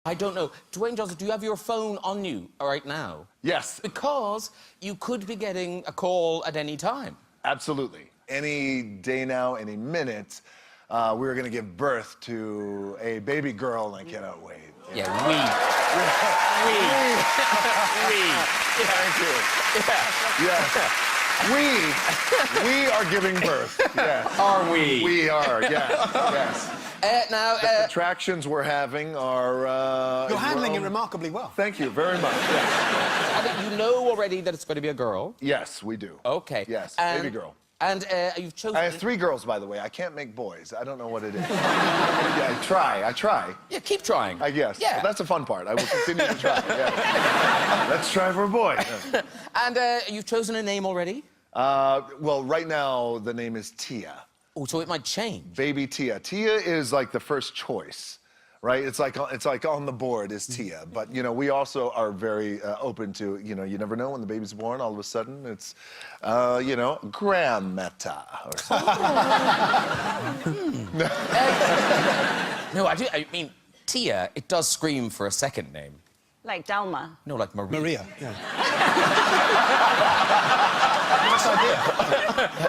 I don't know. Dwayne Johnson, do you have your phone on you right now? Yes. Because you could be getting a call at any time. Absolutely. Any day now, any minute, we're going to give birth to a baby girl, and I cannot wait. Yeah, we. Thank you. Yeah. We are giving birth. Yes. Are we? We are, yes. Now, the contractions we're having are... You're handling it remarkably well. Thank you very much, yes. you know already that it's going to be a girl? Yes, we do. Okay. Yes, baby girl. And you've chosen... I have 3 girls, by the way. I can't make boys. I don't know what it is. Yeah, I try. Yeah, keep trying. I guess. Yeah. Well, that's the fun part. I will continue to try. Yeah. Let's try for a boy. Yeah. And you've chosen a name already? Well, right now, the name is Tia. Oh, so it might change. Baby Tia. Tia is like the first choice, right? It's like on the board is Tia. But, you know, we also are very open to, you know, you never know when the baby's born, all of a sudden it's, you know, Grandmetta or something. No, I mean, Tia, it does scream for a second name. Like Dalma. No, like Maria. Maria, yeah. Nice idea.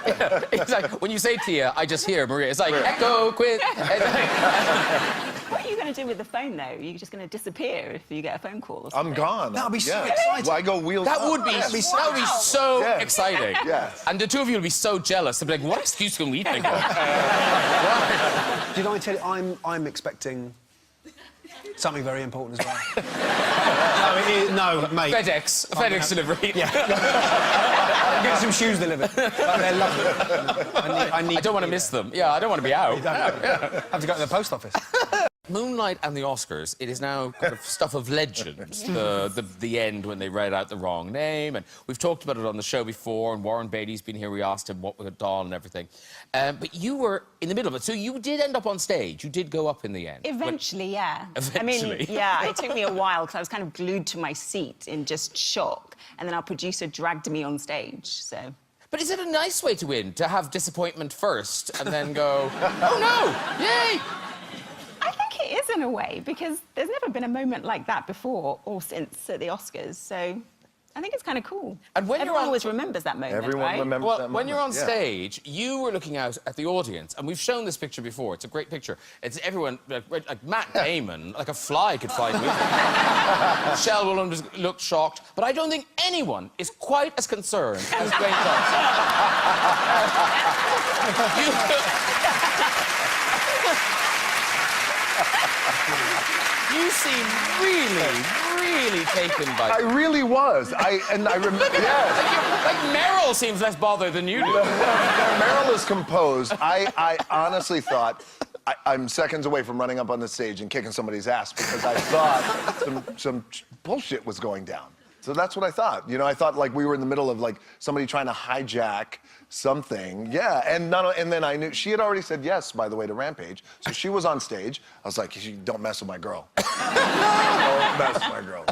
Yeah, it's like, when you say Tia, I just hear Maria. It's like, echo, quit. What are you going to do with the phone, though? You're just going to disappear if you get a phone call or something? I'm gone. That'll be so Yeah. exciting. Well, I go wheels That up. would be, That'd be so Yeah. exciting. Yes. And the two of you will be so jealous. They'll be like, what excuse can we think of? Did I tell you, I'm expecting something very important as well. No, mate. FedEx delivery. Yeah. I'm getting some shoes delivered. They're lovely. I don't want to miss them. Yeah, I don't want to be out. Have to go to the post office. Moonlight and the Oscars, it is now kind of stuff of legend, the end when they read out the wrong name, and we've talked about it on the show before, and Warren Beatty's been here, we asked him what we had done and everything. But you were in the middle of it, so you did end up on stage, you did go up in the end. Eventually, yeah. Eventually? I mean, yeah, it took me a while because I was kind of glued to my seat in just shock, and then our producer dragged me on stage, so... But is it a nice way to win, to have disappointment first, and then go, oh no, yay! I think it is in a way, because there's never been a moment like that before or since at the Oscars, so I think it's kind of cool. And when Everyone always remembers that moment, Everyone right? remembers that moment. When you're on yeah. stage, you were looking out at the audience, and we've shown this picture before. It's a great picture. It's everyone, like Matt Damon, like a fly could fly with him. Michelle Williams looked shocked, but I don't think anyone is quite as concerned as Dwayne You seem really taken by... I really was. I remember. Yes. Like Meryl seems less bothered than you do. Meryl is composed. I honestly thought I'm seconds away from running up on the stage and kicking somebody's ass because I thought some bullshit was going down. So that's what I thought. You know, I thought like we were in the middle of like somebody trying to hijack something. Yeah, and then I knew she had already said yes, by the way, to Rampage. So she was on stage. I was like, don't mess with my girl. Don't mess with my girl.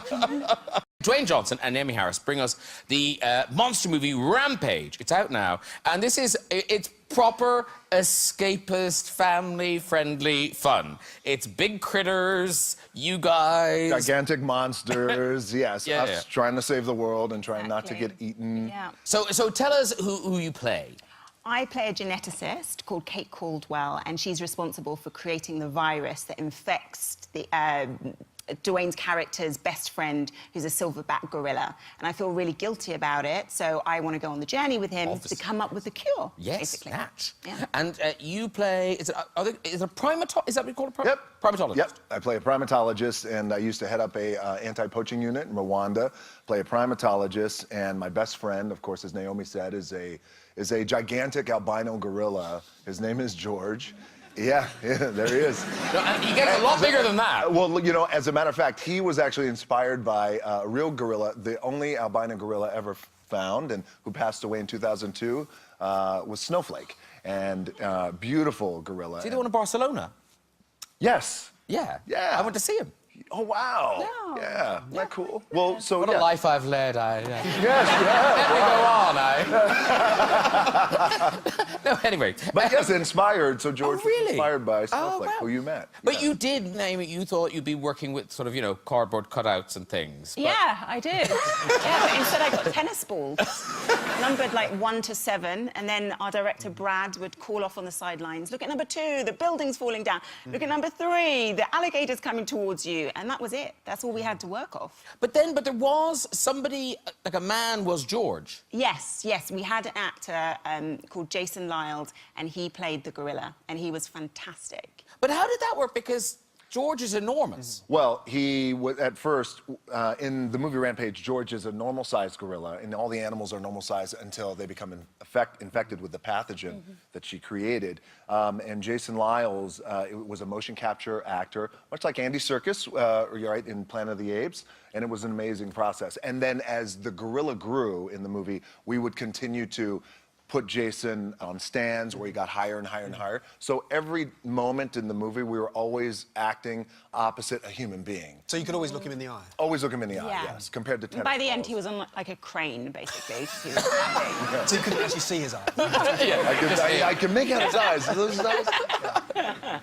Dwayne Johnson and Naomi Harris bring us the monster movie Rampage. It's out now, and it's proper escapist, family-friendly fun. It's big critters, you guys... Gigantic monsters, yes. Yeah, us trying to save the world and trying not to get eaten. Yeah. So tell us who you play. I play a geneticist called Kate Caldwell, and she's responsible for creating the virus that infects the... Dwayne's character's best friend, who's a silverback gorilla. And I feel really guilty about it, so I want to go on the journey with him to come up with a cure, Yes, basically. that. Yeah. And you play... Is it a primatologist? Is that what you call it? Yep. Primatologist. Yep. I play a primatologist, and I used to head up a anti-poaching unit in Rwanda, play a primatologist, and my best friend, of course, as Naomi said, is a gigantic albino gorilla. His name is George. Yeah, there he is. No, he gets a lot bigger than that. Well, you know, as a matter of fact, he was actually inspired by a real gorilla, the only albino gorilla ever found, and who passed away in 2002, was Snowflake. And beautiful gorilla. Is he the one in Barcelona? Yes. Yeah. Yeah. I went to see him. Oh, wow. Yeah. Yeah. Isn't that cool? Well, so, What yeah. a life I've led, Yes, you have. Let me go on, No, anyway. But yes, inspired. So George was really? inspired by Snowflake, wow. who you met. But Yeah. you did name it, you thought you'd be working with sort of, you know, cardboard cutouts and things. But... Yeah, I did. Yeah, but instead I got tennis balls, numbered like 1 to 7, and then our director Brad would call off on the sidelines. Look at number 2, the building's falling down. Look at number 3, the alligator's coming towards you, and that was it. That's all we had to work off. But there was somebody, like a man was George. Yes, we had an actor called Jason Lyle, and he played the gorilla, and he was fantastic. But how did that work? Because George is enormous. Well, he was at first in the movie Rampage. George is a normal-sized gorilla, and all the animals are normal-sized until they become infected with the pathogen that she created. And Jason Lyles was a motion capture actor, much like Andy Serkis, right, in Planet of the Apes, and it was an amazing process. And then as the gorilla grew in the movie, we would continue to put Jason on stands where he got higher and higher and higher. So every moment in the movie, we were always acting opposite a human being. So you could always look him in the eye? Always look him in the eye, Yeah. yes, compared to tennis By the end, balls. he was on like a crane, basically. He was standing. So you couldn't actually see his eye? I can make out his eyes. Those eyes.